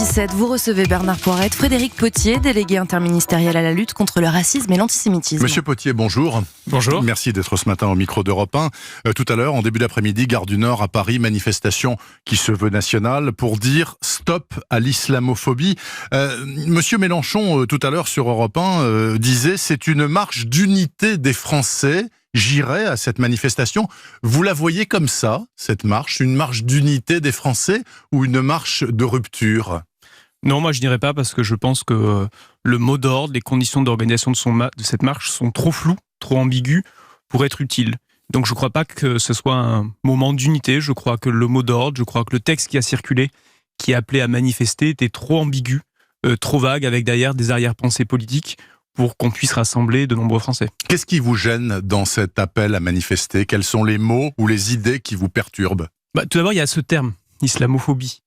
8h17, vous recevez Bernard Poirette, Frédéric Potier, délégué interministériel à la lutte contre le racisme et l'antisémitisme. Monsieur Potier, bonjour. Bonjour. Merci d'être ce matin au micro d'Europe 1. Tout à l'heure, en début d'après-midi, Gare du Nord à Paris, manifestation qui se veut nationale pour dire stop à l'islamophobie. Monsieur Mélenchon, tout à l'heure sur Europe 1, disait c'est une marche d'unité des Français. J'irai à cette manifestation. Vous la voyez comme ça, cette marche, une marche d'unité des Français ou une marche de rupture ? Non, moi je n'irai pas parce que je pense que le mot d'ordre, les conditions d'organisation de cette marche sont trop floues, trop ambiguës pour être utiles. Donc je ne crois pas que ce soit un moment d'unité, je crois que le mot d'ordre, je crois que le texte qui a circulé, qui appelait à manifester, était trop ambigu, trop vague, avec derrière des arrière-pensées politiques, pour qu'on puisse rassembler de nombreux Français. Qu'est-ce qui vous gêne dans cet appel à manifester ? Quels sont les mots ou les idées qui vous perturbent ? Tout d'abord, il y a ce terme, islamophobie.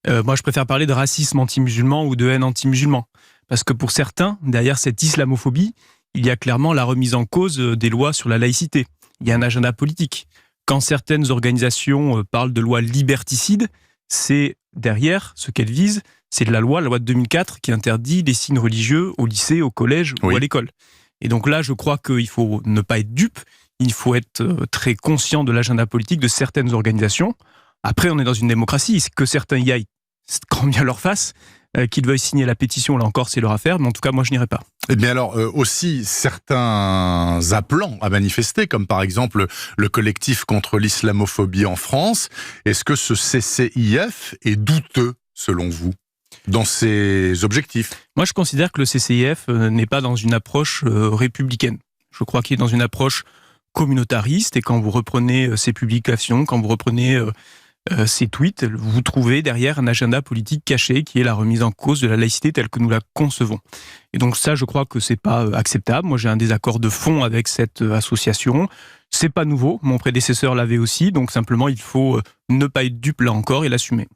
Moi, je préfère parler de racisme anti-musulman ou de haine anti-musulman. Parce que pour certains, derrière cette islamophobie, il y a clairement la remise en cause des lois sur la laïcité. Il y a un agenda politique. Quand certaines organisations parlent de lois liberticides, c'est derrière ce qu'elles visent, c'est la loi de 2004 qui interdit les signes religieux au lycée, au collège ou à l'école. Et donc là, je crois qu'il faut ne pas être dupe, il faut être très conscient de l'agenda politique de certaines organisations. Après, on est dans une démocratie, que certains y aillent, c'est grand bien leur face, qu'ils veuillent signer la pétition, là encore, c'est leur affaire, mais en tout cas, moi, je n'irai pas. Eh bien alors, aussi, certains appelants à manifester, comme par exemple le collectif contre l'islamophobie en France, est-ce que ce CCIF est douteux, selon vous, dans ses objectifs ? Moi, je considère que le CCIF n'est pas dans une approche républicaine. Je crois qu'il est dans une approche communautariste, et quand vous reprenez ses publications, quand vous reprenez ses tweets, vous trouvez derrière un agenda politique caché qui est la remise en cause de la laïcité telle que nous la concevons. Et donc ça, je crois que c'est pas acceptable. Moi, j'ai un désaccord de fond avec cette association. C'est pas nouveau, mon prédécesseur l'avait aussi, donc simplement il faut ne pas être dupe là encore et l'assumer.